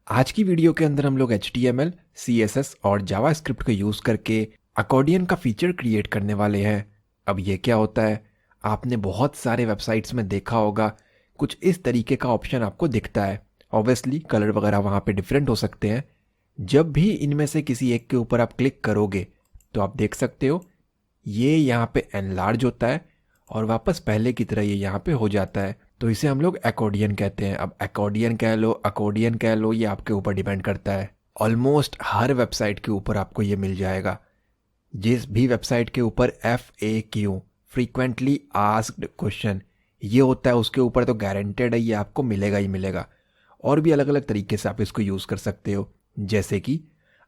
आज की वीडियो के अंदर हम लोग HTML, CSS और जावास्क्रिप्ट को यूज़ करके अकॉर्डियन का फीचर क्रिएट करने वाले हैं। अब ये क्या होता है? आपने बहुत सारे वेबसाइट्स में देखा होगा, कुछ इस तरीके का ऑप्शन आपको दिखता है। ऑब्वियसली कलर वगैरह वहाँ पे डिफरेंट हो सकते हैं। जब भी इनमें से किसी एक के ऊपर आप क्लिक करोगे तो आप देख सकते हो ये यहाँ पे एनलार्ज होता है और वापस पहले की तरह ये यहाँ पे हो जाता है। तो इसे हम लोग अकॉर्डियन कहते हैं। अब अकॉर्डियन कह लो, ये आपके ऊपर डिपेंड करता है। ऑलमोस्ट हर वेबसाइट के ऊपर आपको ये मिल जाएगा। जिस भी वेबसाइट के ऊपर FAQ, फ्रीक्वेंटली आस्क्ड क्वेश्चन, ये होता है उसके ऊपर तो गारंटेड है ये आपको मिलेगा ही मिलेगा। और भी अलग अलग तरीके से आप इसको यूज़ कर सकते हो। जैसे कि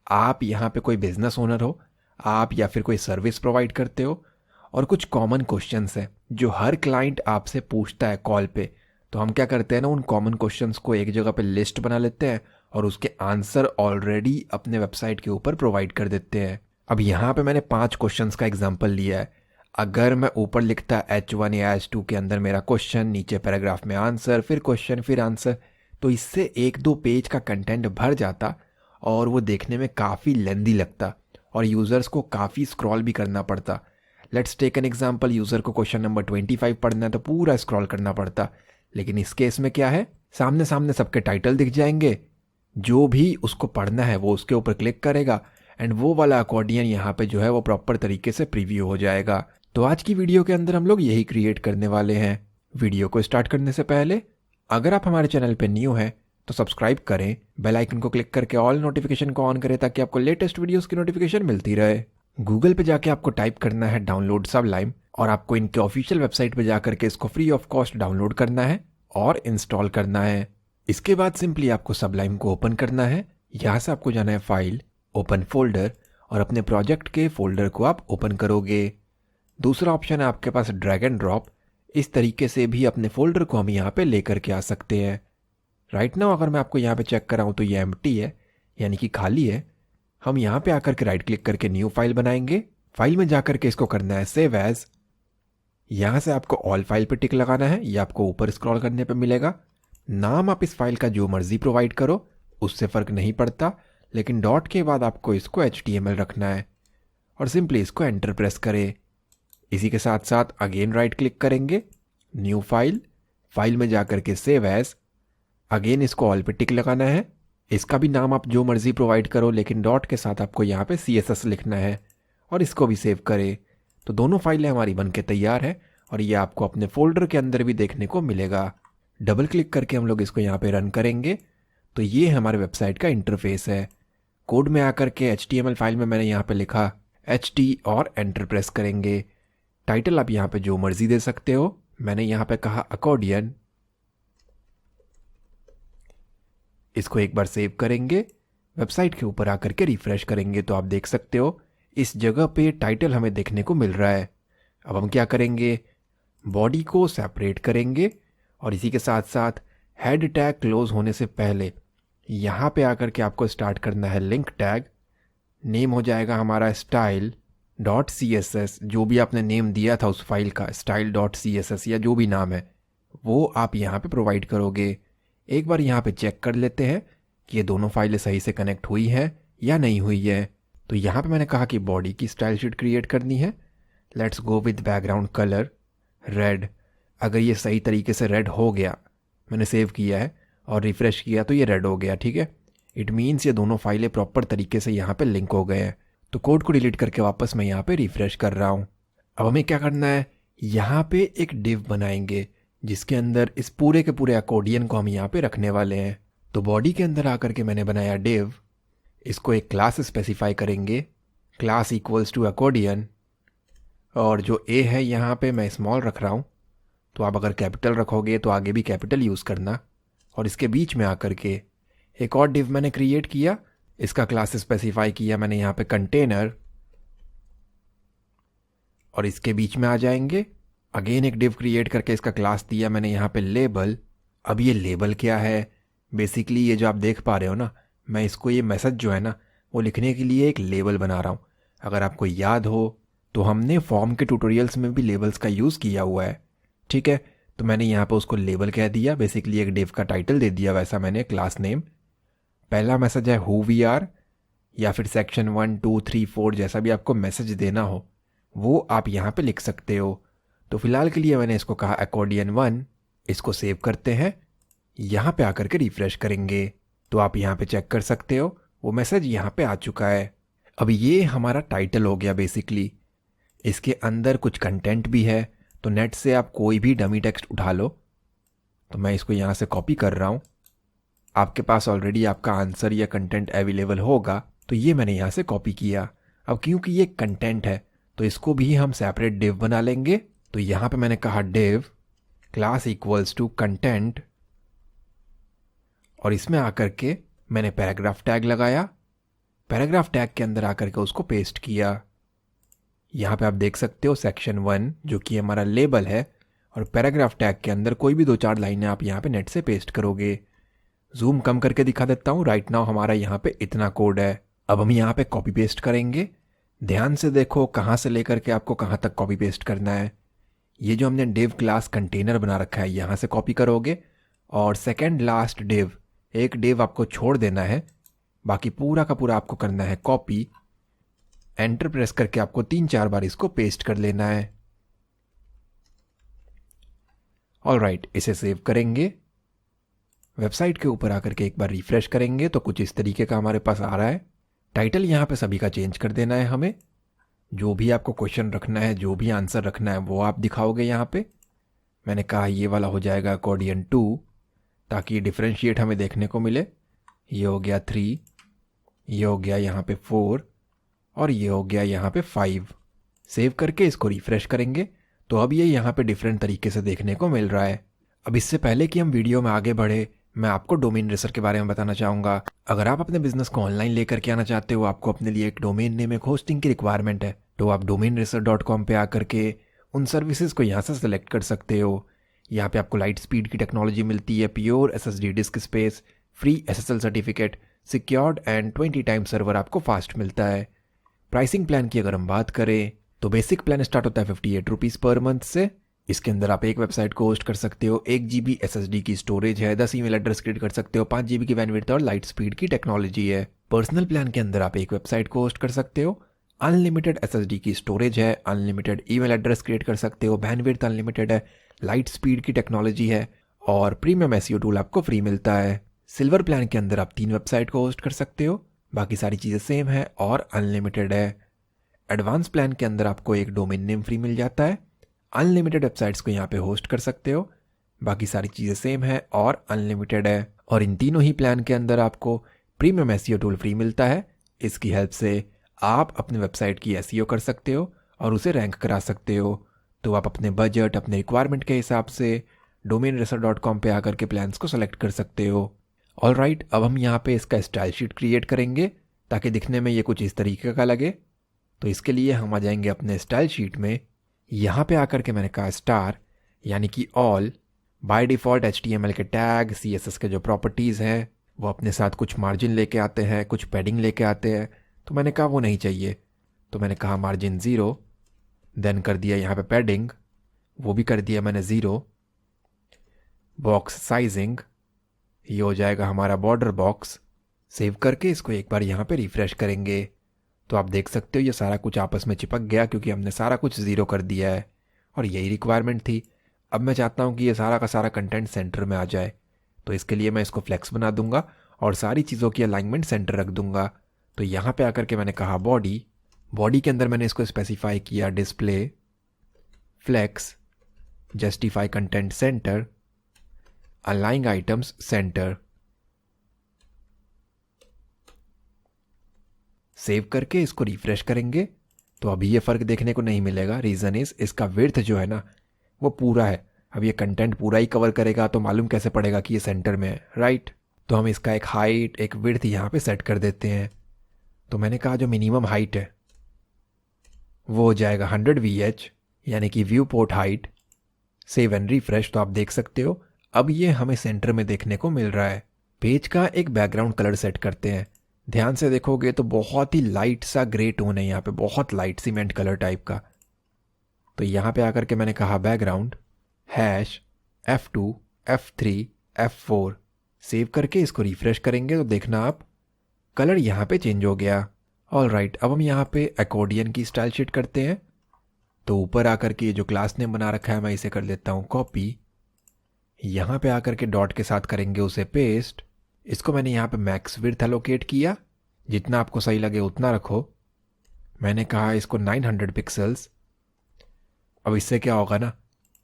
आप यहाँ पे कोई बिजनेस ओनर हो, आप या फिर कोई सर्विस प्रोवाइड करते हो और कुछ कॉमन क्वेश्चंस हैं जो हर क्लाइंट आपसे पूछता है कॉल पे। तो हम क्या करते हैं ना, उन कॉमन क्वेश्चंस को एक जगह पे लिस्ट बना लेते हैं और उसके आंसर ऑलरेडी अपने वेबसाइट के ऊपर प्रोवाइड कर देते हैं। अब यहाँ पे मैंने 5 क्वेश्चंस का एग्जांपल लिया है। अगर मैं ऊपर लिखता H1 या H2 के अंदर मेरा क्वेश्चन, नीचे पैराग्राफ में आंसर, फिर क्वेश्चन, फिर आंसर, तो इससे 1-2 पेज का कंटेंट भर जाता और वो देखने में काफ़ी लेंदी लगता और यूज़र्स को काफ़ी स्क्रॉल भी करना पड़ता। Let's take an example, user को क्वेश्चन नंबर 25 पढ़ना है तो पूरा स्क्रॉल करना पड़ता। लेकिन इस केस में क्या है, सामने सामने सबके टाइटल दिख जाएंगे, जो भी उसको पढ़ना है वो उसके ऊपर क्लिक करेगा एंड वो वाला अकॉर्डियन यहाँ पे जो है वो प्रॉपर तरीके से प्रीव्यू हो जाएगा। तो आज की वीडियो के अंदर हम लोग यही क्रिएट करने वाले हैं। वीडियो को स्टार्ट करने से पहले अगर आप हमारे चैनल पे न्यू हैं तो सब्सक्राइब करें, बेल आइकन को क्लिक करके ऑल नोटिफिकेशन को ऑन करें ताकि आपको लेटेस्ट वीडियोस की नोटिफिकेशन मिलती रहे। गूगल पे जाके आपको टाइप करना है डाउनलोड सबलाइम और आपको इनके ऑफिशियल वेबसाइट पे जाकर के इसको फ्री ऑफ कॉस्ट डाउनलोड करना है और इंस्टॉल करना है। इसके बाद सिंपली आपको सबलाइम को ओपन करना है। यहाँ से आपको जाना है फाइल, ओपन फोल्डर और अपने प्रोजेक्ट के फोल्डर को आप ओपन करोगे। दूसरा ऑप्शन है आपके पास ड्रैग एंड ड्रॉप। इस तरीके से भी अपने फोल्डर को हम यहाँ पे लेकर के आ सकते हैं। राइट नाउ अगर मैं आपको यहाँ पे चेक कराऊँ तो ये एम्प्टी है, यानी कि खाली है। हम यहाँ पे आकर के राइट क्लिक करके न्यू फाइल बनाएंगे। फाइल में जाकर के इसको करना है सेव एज। यहाँ से आपको ऑल फाइल पे टिक लगाना है, ये आपको ऊपर स्क्रॉल करने पे मिलेगा। नाम आप इस फाइल का जो मर्जी प्रोवाइड करो, उससे फ़र्क नहीं पड़ता, लेकिन डॉट के बाद आपको इसको HTML रखना है और सिंपली इसको एंटर प्रेस करें। इसी के साथ साथ अगेन राइट क्लिक करेंगे, न्यू फाइल, फाइल में जाकर के सेव एज, अगेन इसको ऑल पे टिक लगाना है। इसका भी नाम आप जो मर्जी प्रोवाइड करो, लेकिन डॉट के साथ आपको यहाँ पे CSS लिखना है और इसको भी सेव करें। तो दोनों फाइलें हमारी बन के तैयार है और ये आपको अपने फोल्डर के अंदर भी देखने को मिलेगा। डबल क्लिक करके हम लोग इसको यहाँ पे रन करेंगे तो ये हमारे वेबसाइट का इंटरफेस है। कोड में आकर के HTML फाइल में मैंने यहाँ पे लिखा HT और एंटर प्रेस करेंगे। टाइटल आप यहाँ पे जो मर्जी दे सकते हो, मैंने यहाँ पे कहा अकॉर्डियन। इसको एक बार सेव करेंगे, वेबसाइट के ऊपर आकर के रिफ्रेश करेंगे तो आप देख सकते हो इस जगह पे टाइटल हमें देखने को मिल रहा है। अब हम क्या करेंगे, बॉडी को सेपरेट करेंगे और इसी के साथ साथ हेड टैग क्लोज होने से पहले यहाँ पे आकर के आपको स्टार्ट करना है लिंक टैग। नेम हो जाएगा हमारा style.css, जो भी आपने नेम दिया था उस फाइल का, style.css या जो भी नाम है वो आप यहाँ पे प्रोवाइड करोगे। एक बार यहाँ पे चेक कर लेते हैं कि ये दोनों फाइलें सही से कनेक्ट हुई हैं या नहीं हुई है। तो यहाँ पे मैंने कहा कि बॉडी की स्टाइल शीट क्रिएट करनी है। Let's go with background colour red. अगर ये सही तरीके से रेड हो गया, मैंने सेव किया है और रिफ़्रेश किया तो ये रेड हो गया, ठीक है। इट मीन्स ये दोनों फाइलें प्रॉपर तरीके से यहाँ पे लिंक हो गए हैं। तो कोड को डिलीट करके वापस मैं यहाँ पे रिफ़्रेश कर रहा हूँ। अब हमें क्या करना है, यहाँ पे एक डिव बनाएंगे जिसके अंदर इस पूरे के पूरे अकॉर्डियन को हम यहाँ पे रखने वाले हैं। तो बॉडी के अंदर आकर के मैंने बनाया डिव, इसको एक क्लास स्पेसिफाई करेंगे, क्लास इक्वल्स टू अकॉर्डियन, और जो ए है यहाँ पे मैं स्मॉल रख रहा हूँ। तो आप अगर कैपिटल रखोगे तो आगे भी कैपिटल यूज़ करना। और इसके बीच में आकर के एक और डिव मैंने क्रिएट किया, इसका क्लास स्पेसिफाई किया मैंने यहाँ पे कंटेनर, और इसके बीच में आ जाएंगे। अगेन एक डिव क्रिएट करके इसका क्लास दिया मैंने यहाँ पे लेबल। अब ये लेबल क्या है, बेसिकली ये जो आप देख पा रहे हो ना, मैं इसको ये मैसेज जो है ना वो लिखने के लिए एक लेबल बना रहा हूँ। अगर आपको याद हो तो हमने फॉर्म के ट्यूटोरियल्स में भी लेबल्स का यूज़ किया हुआ है, ठीक है। तो मैंने यहाँ पे उसको लेबल कह दिया, बेसिकली एक डिव का टाइटल दे दिया, वैसा मैंने क्लास नेम। पहला मैसेज है हु वी आर, या फिर सेक्शन 1 2 3 4 जैसा भी आपको मैसेज देना हो वो आप यहाँ पे लिख सकते हो। तो फिलहाल के लिए मैंने इसको कहा अकॉर्डियन 1। इसको सेव करते हैं, यहाँ पे आकर के रिफ्रेश करेंगे तो आप यहाँ पे चेक कर सकते हो वो मैसेज यहाँ पे आ चुका है। अब ये हमारा टाइटल हो गया बेसिकली। इसके अंदर कुछ कंटेंट भी है, तो नेट से आप कोई भी डमी टेक्स्ट उठा लो। तो मैं इसको यहाँ से कॉपी कर रहा हूँ। आपके पास ऑलरेडी आपका आंसर या कंटेंट अवेलेबल होगा, तो ये मैंने यहाँ से कॉपी किया। अब क्योंकि ये कंटेंट है तो इसको भी हम सेपरेट डिव बना लेंगे। तो यहाँ पे मैंने कहा div class equals to content, और इसमें आकर के मैंने पैराग्राफ टैग लगाया। पैराग्राफ टैग के अंदर आकर के उसको पेस्ट किया। यहाँ पे आप देख सकते हो सेक्शन 1 जो कि हमारा लेबल है, और पैराग्राफ टैग के अंदर कोई भी 2-4 लाइनें आप यहाँ पे नेट से पेस्ट करोगे। जूम कम करके दिखा देता हूँ। राइट नाउ हमारा यहाँ पे इतना कोड है। अब हम यहाँ पे कॉपी पेस्ट करेंगे। ध्यान से देखो कहाँ से लेकर के आपको कहाँ तक कॉपी पेस्ट करना है। ये जो हमने डिव क्लास कंटेनर बना रखा है यहाँ से कॉपी करोगे, और सेकेंड लास्ट डिव, एक डिव आपको छोड़ देना है, बाकी पूरा का पूरा आपको करना है कॉपी। एंटर प्रेस करके आपको 3-4 बार इसको पेस्ट कर लेना है। ऑलराइट, इसे सेव करेंगे। वेबसाइट के ऊपर आकर के एक बार रिफ्रेश करेंगे तो कुछ इस तरीके का हमारे पास आ रहा है। टाइटल यहाँ पे सभी का चेंज कर देना है हमें। जो भी आपको क्वेश्चन रखना है, जो भी आंसर रखना है वो आप दिखाओगे यहाँ पे। मैंने कहा ये वाला हो जाएगा अकॉर्डियन 2, ताकि ये डिफ्रेंशिएट हमें देखने को मिले। ये हो गया 3, ये हो गया यहाँ पे 4, और ये हो गया यहाँ पे 5। सेव करके इसको रिफ्रेश करेंगे तो अब ये यहाँ पे डिफरेंट तरीके से देखने को मिल रहा है। अब इससे पहले कि हम वीडियो में आगे बढ़े, मैं आपको डोमेन रेसर के बारे में बताना चाहूँगा। अगर आप अपने बिजनेस को ऑनलाइन लेकर के आना चाहते हो, आपको अपने लिए एक डोमेन नेम, एक होस्टिंग की रिक्वायरमेंट है, तो आप domainracer.com पे आकर के उन सर्विसेज को यहाँ से सेलेक्ट कर सकते हो। यहाँ पे आपको लाइट स्पीड की टेक्नोलॉजी मिलती है, pure SSD disc space, free SSL certificate, secured and 20 time server आपको फास्ट मिलता है। प्राइसिंग प्लान की अगर हम बात करें तो बेसिक प्लान स्टार्ट होता है 58 रुपीज़ पर मंथ से। इसके अंदर आप एक वेबसाइट को होस्ट कर सकते हो, 1 GB SSD की स्टोरेज है, 10 ईमेल एड्रेस क्रिएट कर सकते हो, 5 GB की बैंडविड्थ और लाइट स्पीड की टेक्नोलॉजी है। पर्सनल प्लान के अंदर आप एक वेबसाइट को होस्ट कर सकते हो, अनलिमिटेड SSD की स्टोरेज है, अनलिमिटेड ईमेल एड्रेस क्रिएट कर सकते हो, बैंडविड्थ अनलिमिटेड है, लाइट स्पीड की टेक्नोलॉजी है, और प्रीमियम SEO टूल आपको फ्री मिलता है। सिल्वर प्लान के अंदर आप 3 वेबसाइट को होस्ट कर सकते हो, बाकी सारी चीज़ें सेम है और अनलिमिटेड है। एडवांस प्लान के अंदर आपको एक डोमेन नेम फ्री मिल जाता है, अनलिमिटेड वेबसाइट्स को यहाँ पे होस्ट कर सकते हो, बाकी सारी चीज़ें सेम है और अनलिमिटेड है। और इन तीनों ही प्लान के अंदर आपको प्रीमियम SEO टूल फ्री मिलता है। इसकी हेल्प से आप अपने वेबसाइट की SEO कर सकते हो और उसे रैंक करा सकते हो। तो आप अपने बजट, अपने रिक्वायरमेंट के हिसाब से domainracer.com पे आकर के प्लान्स को सेलेक्ट कर सकते हो। ऑलराइट, अब हम यहाँ पे इसका स्टाइल शीट क्रिएट करेंगे ताकि दिखने में ये कुछ इस तरीके का लगे। तो इसके लिए हम आ जाएंगे अपने स्टाइल शीट में। यहाँ पे आकर के मैंने कहा स्टार यानी कि ऑल। बाय डिफ़ॉल्ट HTML के टैग, CSS के जो प्रॉपर्टीज़ हैं वो अपने साथ कुछ मार्जिन लेके आते हैं, कुछ पैडिंग लेके आते हैं। तो मैंने कहा वो नहीं चाहिए, तो मैंने कहा मार्जिन 0, देन कर दिया यहाँ पे पैडिंग, वो भी कर दिया मैंने 0। बॉक्स साइजिंग, ये हो जाएगा हमारा बॉर्डर बॉक्स। सेव करके इसको एक बार यहाँ पे रिफ्रेश करेंगे तो आप देख सकते हो ये सारा कुछ आपस में चिपक गया, क्योंकि हमने सारा कुछ 0 कर दिया है और यही रिक्वायरमेंट थी। अब मैं चाहता हूँ कि ये सारा का सारा कंटेंट सेंटर में आ जाए, तो इसके लिए मैं इसको फ्लेक्स बना दूंगा और सारी चीज़ों की अलाइनमेंट सेंटर रख दूंगा। तो यहाँ पे आकर के मैंने कहा बॉडी, बॉडी के अंदर मैंने इसको स्पेसिफाई किया display, flex, justify content centre, अलाइंग आइटम्स सेंटर। सेव करके इसको रिफ्रेश करेंगे तो अभी ये फ़र्क देखने को नहीं मिलेगा। रीज़न इज़ इसका विड्थ जो है ना वो पूरा है। अब ये कंटेंट पूरा ही कवर करेगा तो मालूम कैसे पड़ेगा कि ये सेंटर में है, राइट। तो हम इसका एक हाइट, एक विड्थ यहाँ पे सेट कर देते हैं। तो मैंने कहा जो मिनिमम हाइट है वो हो जाएगा 100 VH यानी कि view port height. Save and refresh, तो आप देख सकते हो अब ये हमें सेंटर में देखने को मिल रहा है। पेज का एक बैकग्राउंड कलर सेट करते हैं। ध्यान से देखोगे तो बहुत ही लाइट सा ग्रे टोन है यहाँ पे, बहुत लाइट सीमेंट कलर टाइप का। तो यहाँ पे आकर के मैंने कहा background hash F2 F3 F4 save करके इसको रिफ्रेश करेंगे तो देखना आप कलर यहाँ पे चेंज हो गया। ऑल राइट, अब हम यहाँ पे अकॉर्डियन की स्टाइल शीट करते हैं। तो ऊपर आकर के ये जो क्लास नेम बना रखा है मैं इसे कर देता हूँ कॉपी। यहाँ पे आकर के डॉट के साथ करेंगे उसे पेस्ट। इसको मैंने यहाँ पे मैक्स विड्थ एलोकेट किया, जितना आपको सही लगे उतना रखो। मैंने कहा इसको 900 पिक्सल्स। अब इससे क्या होगा ना,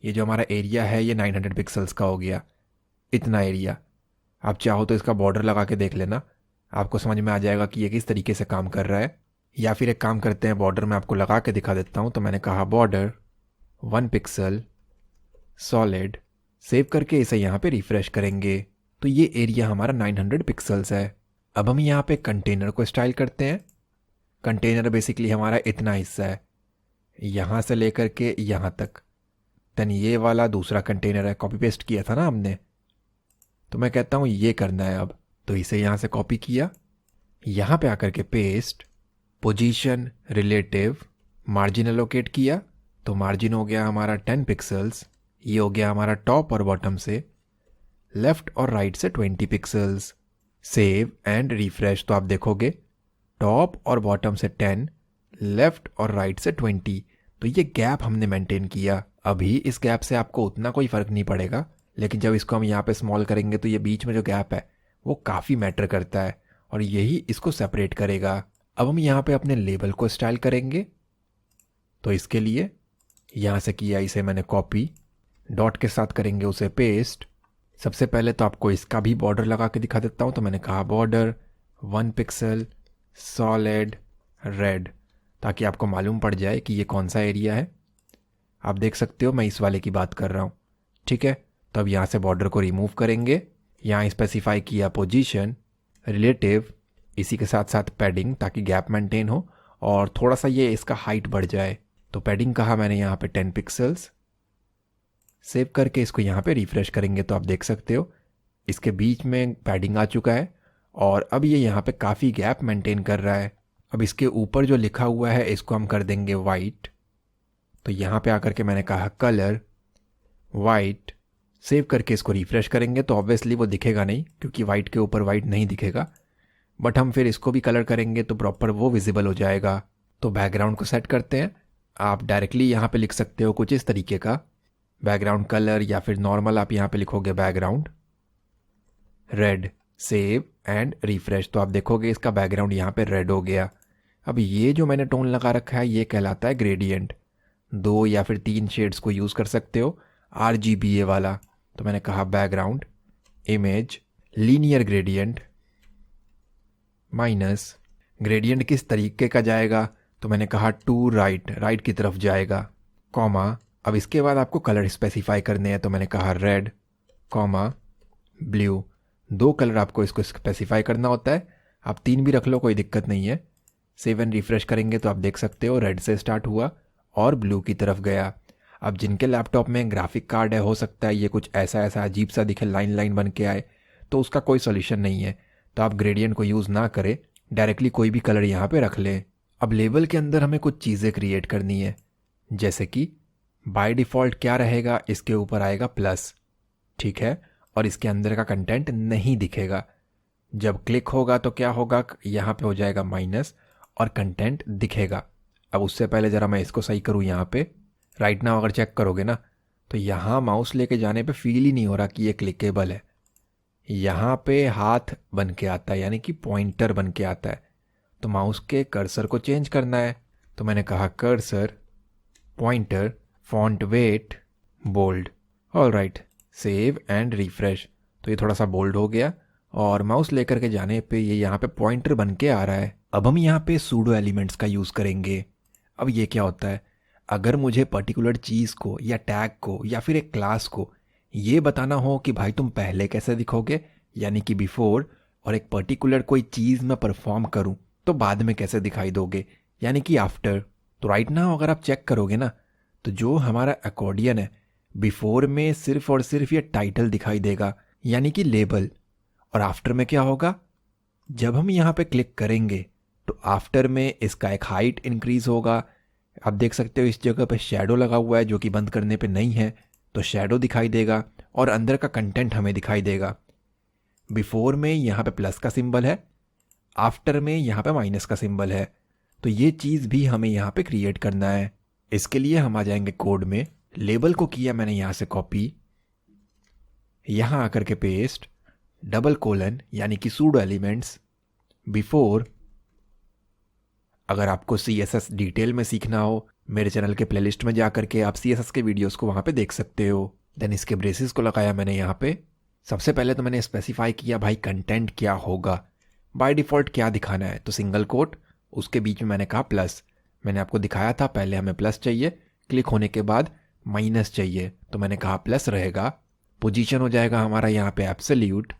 ये जो हमारा एरिया है ये 900 पिक्सल्स का हो गया, इतना एरिया। आप चाहो तो इसका बॉर्डर लगा के देख लेना, आपको समझ में आ जाएगा कि ये किस तरीके से काम कर रहा है। या फिर एक काम करते हैं, बॉर्डर मैं आपको लगा के दिखा देता हूँ। तो मैंने कहा बॉर्डर 1 पिक्सल सॉलिड, सेव करके इसे यहाँ पे रिफ्रेश करेंगे तो ये एरिया हमारा 900 पिक्सल्स है। अब हम यहाँ पे कंटेनर को स्टाइल करते हैं। कंटेनर बेसिकली हमारा इतना हिस्सा है, यहाँ से लेकर के यहाँ तक। देन ये वाला दूसरा कंटेनर है, कॉपी पेस्ट किया था ना हमने, तो मैं कहता हूँ ये करना है अब। तो इसे यहाँ से कॉपी किया, यहाँ पे आकर के paste, position, relative, margin allocate किया। तो मार्जिन हो गया हमारा 10 पिक्सल्स। ये हो गया हमारा टॉप और बॉटम से, लेफ्ट और राइट से 20 पिक्सल्स। सेव एंड रिफ्रेश तो आप देखोगे टॉप और बॉटम से 10, लेफ्ट और राइट से 20। तो ये गैप हमने मेंटेन किया। अभी इस गैप से आपको उतना कोई फ़र्क नहीं पड़ेगा, लेकिन जब इसको हम यहाँ पे स्मॉल करेंगे तो ये बीच में जो गैप है वो काफ़ी मैटर करता है और यही इसको सेपरेट करेगा। अब हम यहाँ पे अपने लेबल को स्टाइल करेंगे। तो इसके लिए यहाँ से किया इसे मैंने कॉपी, डॉट के साथ करेंगे उसे पेस्ट। सबसे पहले तो आपको इसका भी बॉर्डर लगा के दिखा देता हूँ। तो मैंने कहा बॉर्डर 1 पिक्सल सॉलिड रेड, ताकि आपको मालूम पड़ जाए कि ये कौन सा एरिया है। आप देख सकते हो मैं इस वाले की बात कर रहा हूँ, ठीक है। तो अब यहाँ से बॉर्डर को रिमूव करेंगे। यहाँ स्पेसिफाई किया पोजीशन, रिलेटिव, इसी के साथ साथ पैडिंग, ताकि गैप मेंटेन हो और थोड़ा सा ये इसका हाइट बढ़ जाए। तो पैडिंग कहा मैंने यहाँ पे 10 पिक्सल्स। सेव करके इसको यहाँ पे रिफ्रेश करेंगे तो आप देख सकते हो इसके बीच में पैडिंग आ चुका है और अब ये यहाँ पे काफ़ी गैप मेंटेन कर रहा है। अब इसके ऊपर जो लिखा हुआ है इसको हम कर देंगे वाइट। तो यहाँ पे आकर के मैंने कहा कलर वाइट। सेव करके इसको रिफ्रेश करेंगे तो ऑब्वियसली वो दिखेगा नहीं, क्योंकि वाइट के ऊपर वाइट नहीं दिखेगा, बट हम फिर इसको भी कलर करेंगे तो प्रॉपर वो विजिबल हो जाएगा। तो बैकग्राउंड को सेट करते हैं। आप डायरेक्टली यहाँ पे लिख सकते हो कुछ इस तरीके का बैकग्राउंड कलर, या फिर नॉर्मल आप यहाँ पे लिखोगे background red. Save and refresh तो आप देखोगे इसका बैकग्राउंड यहाँ पे रेड हो गया। अब ये जो मैंने टोन लगा रखा है ये कहलाता है ग्रेडियंट। 2 या फिर 3 शेड्स को यूज़ कर सकते हो, RGBA वाला। तो मैंने कहा background image linear gradient minus, gradient किस तरीके का जाएगा तो मैंने कहा टू राइट, राइट की तरफ जाएगा, कॉमा। अब इसके बाद आपको कलर स्पेसिफाई करने हैं। तो मैंने कहा रेड कॉमा ब्लू। 2 कलर आपको इसको स्पेसिफाई करना होता है, आप 3 भी रख लो कोई दिक्कत नहीं है। सेव एंड रिफ्रेश करेंगे तो आप देख सकते हो रेड से स्टार्ट हुआ और ब्लू की तरफ गया। अब जिनके लैपटॉप में ग्राफिक कार्ड है, हो सकता है ये कुछ ऐसा ऐसा अजीब सा दिखे, लाइन लाइन बन के आए, तो उसका कोई सोल्यूशन नहीं है। तो आप ग्रेडियंट को यूज़ ना करें, डायरेक्टली कोई भी कलर यहाँ पे रख लें। अब लेबल के अंदर हमें कुछ चीज़ें क्रिएट करनी है, जैसे कि बाय डिफ़ॉल्ट क्या रहेगा, इसके ऊपर आएगा प्लस, ठीक है, और इसके अंदर का कंटेंट नहीं दिखेगा। जब क्लिक होगा तो क्या होगा, यहाँ पे हो जाएगा माइनस और कंटेंट दिखेगा। अब उससे पहले ज़रा मैं इसको सही करूँ। यहाँ पे राइट नाउ अगर चेक करोगे ना तो यहाँ माउस लेके जाने पे फील ही नहीं हो रहा कि ये क्लिकेबल है। यहाँ पे हाथ बन के आता है, यानी कि पॉइंटर बन के आता है। तो माउस के कर्सर को चेंज करना है। तो मैंने कहा cursor pointer font weight bold. All right, save and refresh. तो ये थोड़ा सा बोल्ड हो गया और माउस लेकर के जाने पे ये यहाँ पे पॉइंटर बन के आ रहा है। अब हम यहाँ पे सूडो एलिमेंट्स का यूज़ करेंगे। अब ये क्या होता है, अगर मुझे पर्टिकुलर चीज़ को या टैग को या फिर एक क्लास को ये बताना हो कि भाई तुम पहले कैसे दिखोगे, यानी कि बिफोर, और एक पर्टिकुलर कोई चीज़ मैं परफॉर्म करूं तो बाद में कैसे दिखाई दोगे, यानी कि आफ्टर। तो राइट नाउ अगर आप चेक करोगे ना तो जो हमारा अकॉर्डियन है, बिफोर में सिर्फ और सिर्फ ये टाइटल दिखाई देगा, यानी कि लेबल। और आफ्टर में क्या होगा, जब हम यहाँ पे क्लिक करेंगे तो आफ्टर में इसका एक हाइट इंक्रीज होगा। आप देख सकते हो इस जगह पे शैडो लगा हुआ है जो कि बंद करने पे नहीं है, तो शैडो दिखाई देगा और अंदर का कंटेंट हमें दिखाई देगा। बिफोर में यहाँ पे प्लस का सिंबल है, आफ्टर में यहाँ पे माइनस का सिंबल है। तो ये चीज़ भी हमें यहाँ पे क्रिएट करना है। इसके लिए हम आ जाएंगे कोड में, लेबल को किया मैंने यहाँ से कॉपी, यहाँ आकर के पेस्ट, डबल कोलन यानी कि सूडो एलिमेंट्स बिफोर। अगर आपको CSS डिटेल में सीखना हो, मेरे चैनल के प्लेलिस्ट में जा करके आप CSS के वीडियोस को वहाँ पे देख सकते हो। देन इसके ब्रेसेस को लगाया मैंने यहाँ पे। सबसे पहले तो मैंने स्पेसिफाई किया भाई कंटेंट क्या होगा, बाय डिफ़ॉल्ट क्या दिखाना है, तो सिंगल कोट, उसके बीच में मैंने कहा प्लस। मैंने आपको दिखाया था पहले हमें प्लस चाहिए, क्लिक होने के बाद माइनस चाहिए, तो मैंने कहा प्लस रहेगा। पोजीशन हो जाएगा हमारा यहाँ पे एब्सोल्यूट।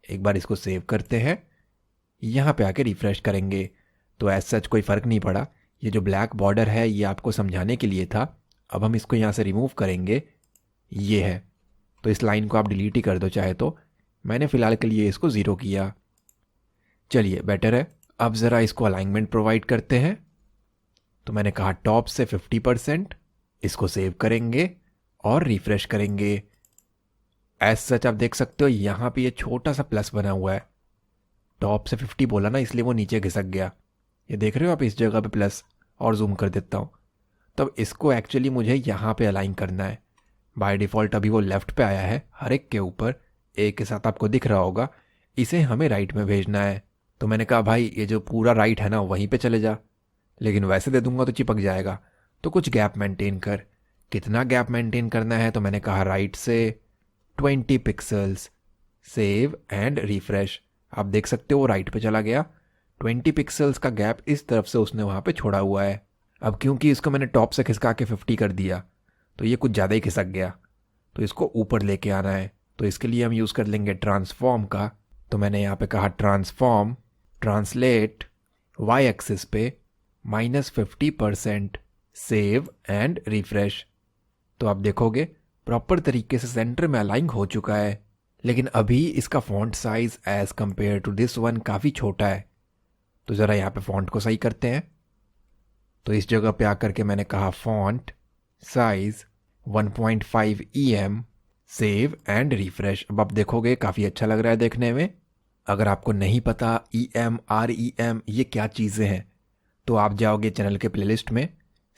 एक बार इसको सेव करते हैं, यहाँ पे आके रिफ्रेश करेंगे तो एज सच कोई फ़र्क नहीं पड़ा। ये जो ब्लैक बॉर्डर है ये आपको समझाने के लिए था। अब हम इसको यहाँ से रिमूव करेंगे, ये है, तो इस लाइन को आप डिलीट ही कर दो चाहे तो। मैंने फ़िलहाल के लिए इसको 0 किया, चलिए बेटर है। अब ज़रा इसको अलाइनमेंट प्रोवाइड करते हैं, तो मैंने कहा टॉप से 50%। इसको सेव करेंगे और रिफ्रेश करेंगे। एज सच आप देख सकते हो यहाँ पे ये छोटा सा प्लस बना हुआ है। टॉप से 50 बोला ना, इसलिए वो नीचे घिसक गया। ये देख रहे हो आप इस जगह पे प्लस, और जूम कर देता हूँ। तब इसको एक्चुअली मुझे यहाँ पे अलाइन करना है। बाय डिफ़ॉल्ट अभी वो लेफ़्ट पे आया है हर एक के ऊपर, एक के साथ आपको दिख रहा होगा। इसे हमें राइट में भेजना है। तो मैंने कहा भाई ये जो पूरा राइट है ना वहीं पे चले जा, लेकिन वैसे दे दूंगा तो चिपक जाएगा, तो कुछ गैप मेंटेन कर। कितना गैप मेंटेन करना है, तो मैंने कहा राइट से 20 पिक्सल्स। Save and refresh. आप देख सकते हो वो राइट पे चला गया। 20 पिक्सल्स का गैप इस तरफ से उसने वहाँ पे छोड़ा हुआ है। अब क्योंकि इसको मैंने टॉप से खिसका के 50 कर दिया तो ये कुछ ज़्यादा ही खिसक गया, तो इसको ऊपर लेके आना है। तो इसके लिए हम यूज़ कर लेंगे ट्रांसफॉर्म का। तो मैंने यहाँ पे कहा ट्रांसफॉर्म, ट्रांसलेट y एक्सिस पे -50%, सेव एंड रिफ्रेश। तो आप देखोगे प्रॉपर तरीके से सेंटर में अलाइन हो चुका है। लेकिन अभी इसका font size as compare to this one काफ़ी छोटा है, तो ज़रा यहाँ पे फॉन्ट को सही करते हैं। तो इस जगह पे आकर के मैंने कहा font size 1.5 EM, save and refresh. अब आप देखोगे काफ़ी अच्छा लग रहा है देखने में। अगर आपको नहीं पता EM REM ये क्या चीज़ें हैं, तो आप जाओगे चैनल के प्लेलिस्ट में,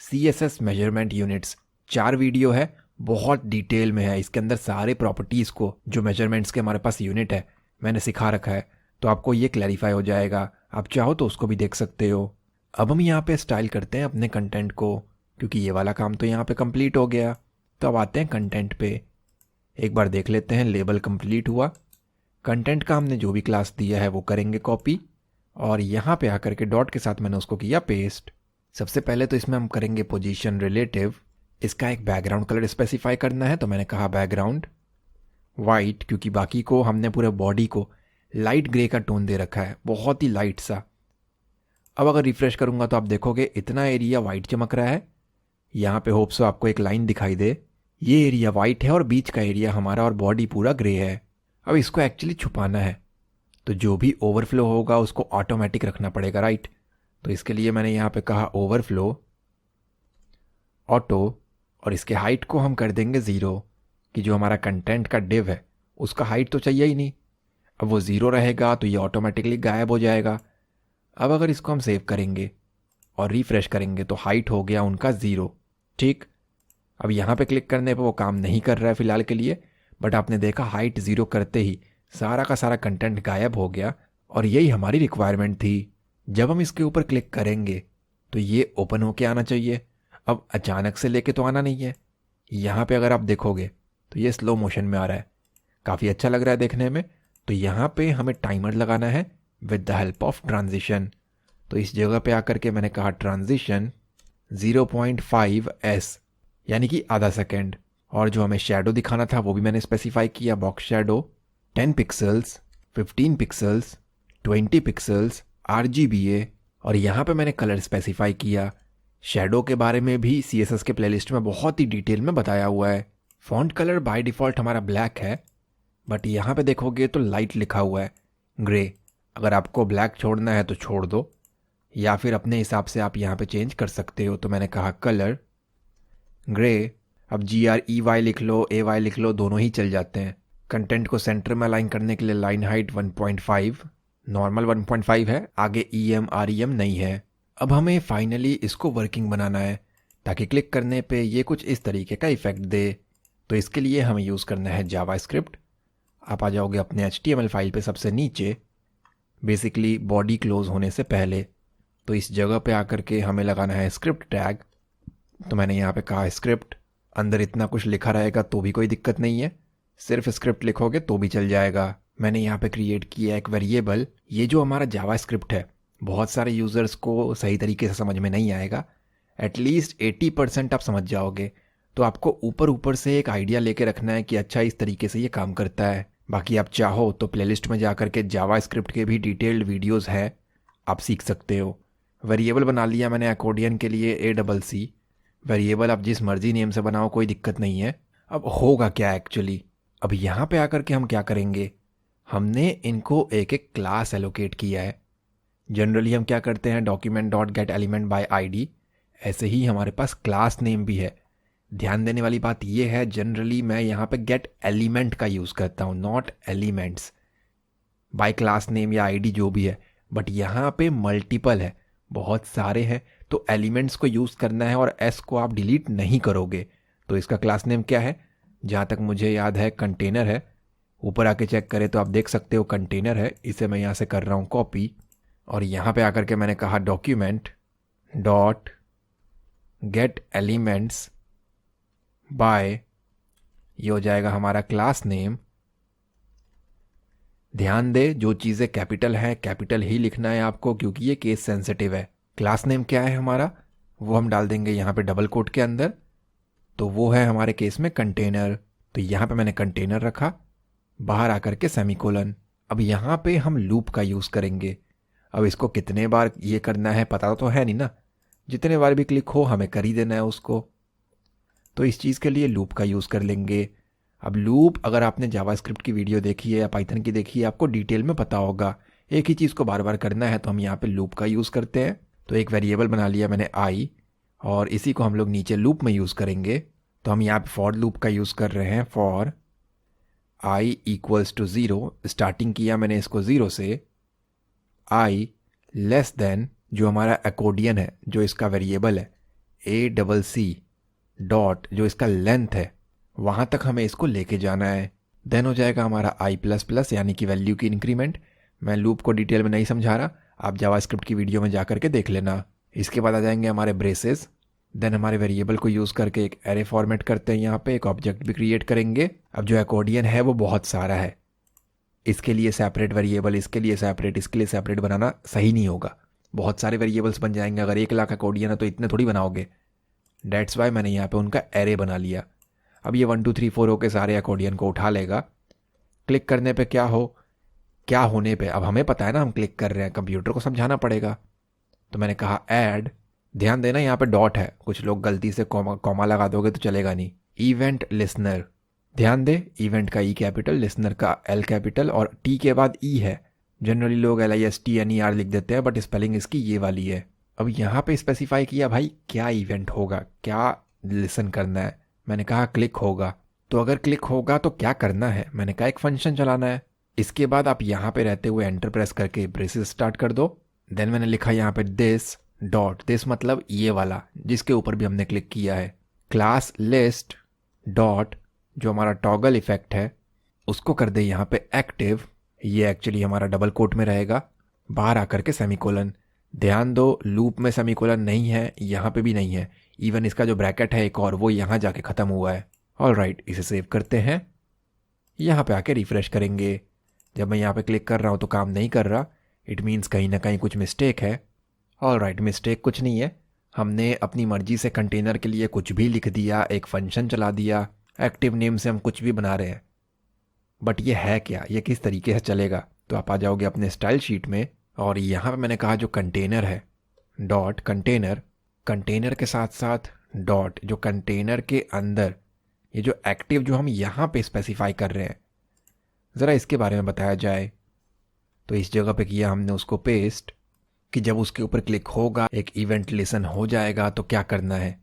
CSS मेजरमेंट यूनिट्स 4 वीडियो है, बहुत डिटेल में है। इसके अंदर सारे प्रॉपर्टीज़ को जो मेजरमेंट्स के हमारे पास यूनिट है मैंने सिखा रखा है, तो आपको ये क्लैरिफाई हो जाएगा। आप चाहो तो उसको भी देख सकते हो। अब हम यहाँ पे स्टाइल करते हैं अपने कंटेंट को, क्योंकि ये वाला काम तो यहाँ पे कंप्लीट हो गया। तो अब आते हैं कंटेंट पे। एक बार देख लेते हैं, लेबल कंप्लीट हुआ। कंटेंट का हमने जो भी क्लास दिया है वो करेंगे कॉपी, और यहाँ पे आकर के डॉट के साथ मैंने उसको किया पेस्ट। सबसे पहले तो इसमें हम करेंगे पोजीशन रिलेटिव। इसका एक बैकग्राउंड कलर स्पेसिफाई करना है, तो मैंने कहा बैकग्राउंड वाइट, क्योंकि बाकी को हमने पूरे बॉडी को लाइट ग्रे का टोन दे रखा है, बहुत ही लाइट सा। अब अगर रिफ्रेश करूंगा तो आप देखोगे इतना एरिया वाइट चमक रहा है। यहाँ पे होप सो आपको एक लाइन दिखाई दे, ये एरिया वाइट है और बीच का एरिया हमारा और बॉडी पूरा ग्रे है। अब इसको एक्चुअली छुपाना है, तो जो भी ओवरफ्लो होगा उसको ऑटोमेटिक रखना पड़ेगा, राइट। तो इसके लिए मैंने यहाँ पे कहा ओवरफ्लो ऑटो, और इसके हाइट को हम कर देंगे 0, कि जो हमारा कंटेंट का डिव है उसका हाइट तो चाहिए ही नहीं। अब वो 0 रहेगा तो ये ऑटोमेटिकली गायब हो जाएगा। अब अगर इसको हम सेव करेंगे और रिफ्रेश करेंगे तो हाइट हो गया उनका 0, ठीक। अब यहाँ पे क्लिक करने पे वो काम नहीं कर रहा है फ़िलहाल के लिए, बट आपने देखा हाइट 0 करते ही सारा का सारा कंटेंट गायब हो गया, और यही हमारी रिक्वायरमेंट थी। जब हम इसके ऊपर क्लिक करेंगे तो ये ओपन होके आना चाहिए। अब अचानक से लेके तो आना नहीं है। यहाँ पे अगर आप देखोगे तो ये स्लो मोशन में आ रहा है, काफ़ी अच्छा लग रहा है देखने में। तो यहाँ पे हमें टाइमर लगाना है with the help of transition. तो इस जगह पे आकर के मैंने कहा ट्रांजिशन 0.5s, यानी कि आधा सेकेंड। और जो हमें शेडो दिखाना था वो भी मैंने स्पेसिफाई किया, box shadow 10 pixels, 15 pixels, 20 pixels, RGBA। और यहाँ पे मैंने कलर स्पेसिफाई किया। शेडो के बारे में भी CSS के प्लेलिस्ट में बहुत ही डिटेल में बताया हुआ है। फॉन्ट कलर बाय डिफ़ॉल्ट हमारा ब्लैक है, बट यहाँ पे देखोगे तो लाइट लिखा हुआ है ग्रे। अगर आपको ब्लैक छोड़ना है तो छोड़ दो, या फिर अपने हिसाब से आप यहाँ पे चेंज कर सकते हो। तो मैंने कहा कलर ग्रे। अब GREY लिख लो, AY लिख लो, दोनों ही चल जाते हैं, कंटेंट को सेंटर में अलाइन करने के लिए लाइन हाइट 1.5, नॉर्मल 1.5 है, आगे EM REM नहीं है। अब हमें फाइनली इसको वर्किंग बनाना है ताकि क्लिक करने पे ये कुछ इस तरीके का इफेक्ट दे। तो इसके लिए हमें यूज़ करना है जावास्क्रिप्ट। आप आ जाओगे अपने HTML फाइल पे सबसे नीचे, बेसिकली बॉडी क्लोज होने से पहले। तो इस जगह पे आकर के हमें लगाना है स्क्रिप्ट टैग। तो मैंने यहाँ पे कहा स्क्रिप्ट, अंदर इतना कुछ लिखा रहेगा तो भी कोई दिक्कत नहीं है, सिर्फ स्क्रिप्ट लिखोगे तो भी चल जाएगा। मैंने यहाँ पे क्रिएट किया एक वेरिएबल। ये जो हमारा जावास्क्रिप्ट है बहुत सारे यूज़र्स को सही तरीके से समझ में नहीं आएगा, एटलीस्ट 80% आप समझ जाओगे। तो आपको ऊपर ऊपर से एक आइडिया लेके रखना है कि अच्छा इस तरीके से ये काम करता है। बाकी आप चाहो तो प्लेलिस्ट में जा कर के जावास्क्रिप्ट के भी डिटेल्ड वीडियोस है, आप सीख सकते हो। वेरिएबल बना लिया मैंने अकॉर्डियन के लिए ACC। वेरिएबल आप जिस मर्जी नेम से बनाओ, कोई दिक्कत नहीं है। अब होगा क्या एक्चुअली, अब यहाँ पे आकर के हम क्या करेंगे, हमने इनको एक एक क्लास एलोकेट किया है। जनरली हम क्या करते हैं, document dot gate element by ID, ऐसे ही हमारे पास क्लास नेम भी है। ध्यान देने वाली बात यह है, जनरली मैं यहाँ पे गेट एलिमेंट का यूज़ करता हूँ, not elements, by class name या ID जो भी है। बट यहाँ पे मल्टीपल है, बहुत सारे हैं, तो एलिमेंट्स को यूज़ करना है और S को आप डिलीट नहीं करोगे। तो इसका क्लास नेम क्या है, जहाँ तक मुझे याद है कंटेनर है। ऊपर आके चेक करें तो आप देख सकते हो कंटेनर है। इसे मैं यहाँ से कर रहा हूँ कॉपी, और यहाँ पे आकर के मैंने कहा document dot gate elements bye, ये हो जाएगा हमारा क्लास नेम। ध्यान दे, जो चीज़ें कैपिटल है कैपिटल ही लिखना है आपको, क्योंकि ये केस सेंसिटिव है। क्लास नेम क्या है हमारा, वो हम डाल देंगे यहाँ पे डबल कोट के अंदर, तो वो है हमारे केस में कंटेनर। तो यहाँ पे मैंने कंटेनर रखा, बाहर आकर के सेमीकोलन। अब यहाँ पे हम लूप का यूज़ करेंगे। अब इसको कितने बार ये करना है पता तो है नहीं ना, जितने बार भी क्लिक हो हमें कर ही देना है उसको। तो इस चीज़ के लिए लूप का यूज़ कर लेंगे। अब लूप, अगर आपने जावास्क्रिप्ट की वीडियो देखी है या पाइथन की देखी है, आपको डिटेल में पता होगा। एक ही चीज़ को बार बार करना है तो हम यहाँ पे लूप का यूज़ करते हैं। तो एक वेरिएबल बना लिया मैंने I, और इसी को हम लोग नीचे लूप में यूज़ करेंगे। तो हम यहाँ पे फॉर लूप का यूज़ कर रहे हैं। फॉर I = 0, स्टार्टिंग किया मैंने इसको 0 से, I लेस देन, जो हमारा अकॉर्डियन है, जो इसका वेरिएबल है, ACC डॉट, जो इसका लेंथ है, वहाँ तक हमें इसको लेके जाना है। देन हो जाएगा हमारा I++, यानी कि वैल्यू की इंक्रीमेंट। मैं लूप को डिटेल में नहीं समझा रहा, आप जावास्क्रिप्ट की वीडियो में जा करके देख लेना। इसके बाद आ जाएंगे हमारे ब्रेसेस। देन हमारे वेरिएबल को यूज़ करके एक एरे फॉर्मेट करते हैं, यहाँ पे एक ऑब्जेक्ट भी क्रिएट करेंगे। अब जो अकॉर्डियन है वो बहुत सारा है, इसके लिए सेपरेट वेरिएबल, इसके लिए सेपरेट, इसके लिए सेपरेट बनाना सही नहीं होगा, बहुत सारे वेरिएबल्स बन जाएंगे। अगर 1 लाख अकॉर्डियन है तो इतने थोड़ी बनाओगे, डेट्स वाई मैंने यहाँ पे उनका एरे बना लिया। अब ये 1 2 3 4 होके सारे अकॉर्डियन को उठा लेगा। क्लिक करने पे क्या होने पे, अब हमें पता है ना हम क्लिक कर रहे हैं, कंप्यूटर को समझाना पड़ेगा। तो मैंने कहा ऐड, ध्यान देना यहाँ पे डॉट है, कुछ लोग गलती से कॉमा लगा दोगे तो चलेगा नहीं। इवेंट लिसनर, ध्यान दे, इवेंट का E कैपिटल, लिसनर का L कैपिटल, और T के बाद E है। जनरली लोग LISTNER लिख देते हैं, बट स्पेलिंग इसकी ये वाली है। अब यहाँ पे स्पेसिफाई किया भाई क्या इवेंट होगा, क्या लिसन करना है। मैंने कहा क्लिक होगा। तो अगर क्लिक होगा तो क्या करना है, मैंने कहा एक फंक्शन चलाना है। इसके बाद आप यहाँ पे रहते हुए एंटर प्रेस करके ब्रेसेस स्टार्ट कर दो। देन मैंने लिखा यहाँ पे दिस डॉट, दिस मतलब ये वाला जिसके ऊपर भी हमने क्लिक किया है, क्लास लिस्ट डॉट, जो हमारा टॉगल इफेक्ट है उसको कर दे यहाँ पे एक्टिव। ये एक्चुअली हमारा डबल कोट में रहेगा, बाहर आकर के सेमीकोलन। ध्यान दो, लूप में सेमीकोलन नहीं है, यहाँ पे भी नहीं है, इवन इसका जो ब्रैकेट है एक और, वो यहाँ जाके ख़त्म हुआ है। ऑलराइट, इसे सेव करते हैं, यहाँ पे आके रिफ्रेश करेंगे। जब मैं यहाँ पे क्लिक कर रहा हूँ तो काम नहीं कर रहा, इट मीन्स कहीं ना कहीं कुछ मिस्टेक है। ऑलराइट, मिस्टेक कुछ नहीं है, हमने अपनी मर्जी से कंटेनर के लिए कुछ भी लिख दिया, एक फंक्शन चला दिया, एक्टिव नेम से हम कुछ भी बना रहे हैं। बट ये है क्या, ये किस तरीके से चलेगा। तो आप आ जाओगे अपने स्टाइल शीट में, और यहाँ पे मैंने कहा जो कंटेनर है डॉट कंटेनर, कंटेनर के साथ साथ डॉट, जो कंटेनर के अंदर ये जो एक्टिव जो हम यहाँ पे स्पेसिफाई कर रहे हैं, ज़रा इसके बारे में बताया जाए। तो इस जगह पे किया हमने उसको पेस्ट, कि जब उसके ऊपर क्लिक होगा एक इवेंट लिसन हो जाएगा। तो क्या करना है,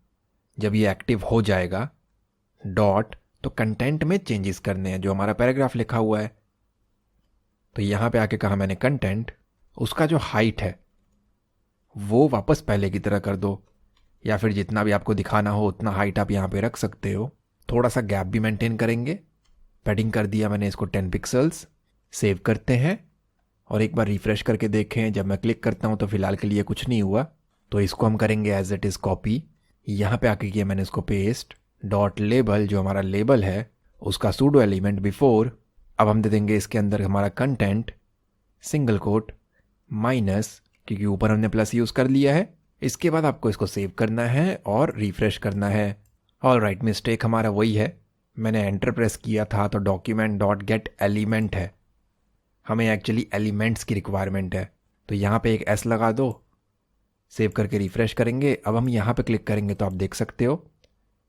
जब ये एक्टिव हो जाएगा डॉट, तो कंटेंट में चेंजेस करने हैं, जो हमारा पैराग्राफ लिखा हुआ है। तो यहाँ पे आके कहा मैंने कंटेंट, उसका जो हाइट है वो वापस पहले की तरह कर दो, या फिर जितना भी आपको दिखाना हो उतना हाइट आप यहाँ पे रख सकते हो। थोड़ा सा गैप भी मेंटेन करेंगे। पैडिंग कर दिया मैंने इसको 10 पिक्सल्स। सेव करते हैं और एक बार रिफ्रेश करके देखें। जब मैं क्लिक करता हूँ तो फिलहाल के लिए कुछ नहीं हुआ, तो इसको हम करेंगे एज इट इज़ कॉपी। यहाँ पे आके किया मैंने इसको पेस्ट। डॉट लेबल, जो हमारा लेबल है उसका सूडो एलिमेंट बिफोर। अब हम दे देंगे इसके अंदर हमारा कंटेंट, सिंगल कोट, माइनस, क्योंकि ऊपर हमने प्लस यूज़ कर लिया है। इसके बाद आपको इसको सेव करना है और रिफ्रेश करना है। ऑलराइट, मिस्टेक हमारा वही है, मैंने एंटर प्रेस किया था तो डॉक्यूमेंट डॉट गेट एलिमेंट है, हमें एक्चुअली एलिमेंट्स की रिक्वायरमेंट है। तो यहाँ पे एक एस लगा दो, सेव करके रिफ्रेश करेंगे। अब हम यहाँ पे क्लिक करेंगे तो आप देख सकते हो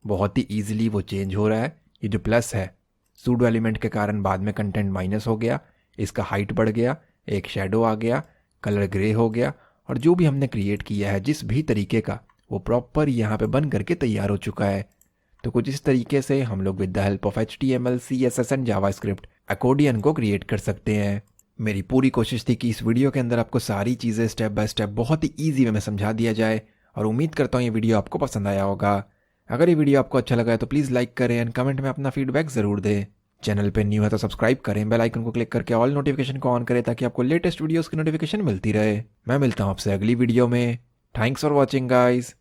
बहुत ही ईजिली वो चेंज हो रहा है। ये जो प्लस है सूडो एलिमेंट के कारण बाद में कंटेंट माइनस हो गया, इसका हाइट बढ़ गया, एक शेडो आ गया, कलर ग्रे हो गया, और जो भी हमने क्रिएट किया है जिस भी तरीके का, वो प्रॉपर यहाँ पे बन करके तैयार हो चुका है। तो कुछ इस तरीके से हम लोग with the help of HTML, CSS and JavaScript accordion को क्रिएट कर सकते हैं। मेरी पूरी कोशिश थी कि इस वीडियो के अंदर आपको सारी चीज़ें स्टेप बाय स्टेप बहुत ही ईजी वे में समझा दिया जाए, और उम्मीद करता हूँ ये वीडियो आपको पसंद आया होगा। अगर ये वीडियो आपको अच्छा लगा है तो प्लीज़ लाइक करें एंड कमेंट में अपना फीडबैक ज़रूर दें। चैनल पे न्यू है तो सब्सक्राइब करें, बेल आइकन को क्लिक करके ऑल नोटिफिकेशन को ऑन करें ताकि आपको लेटेस्ट वीडियोस की नोटिफिकेशन मिलती रहे। मैं मिलता हूँ आपसे अगली वीडियो में। Thanks for watching guys.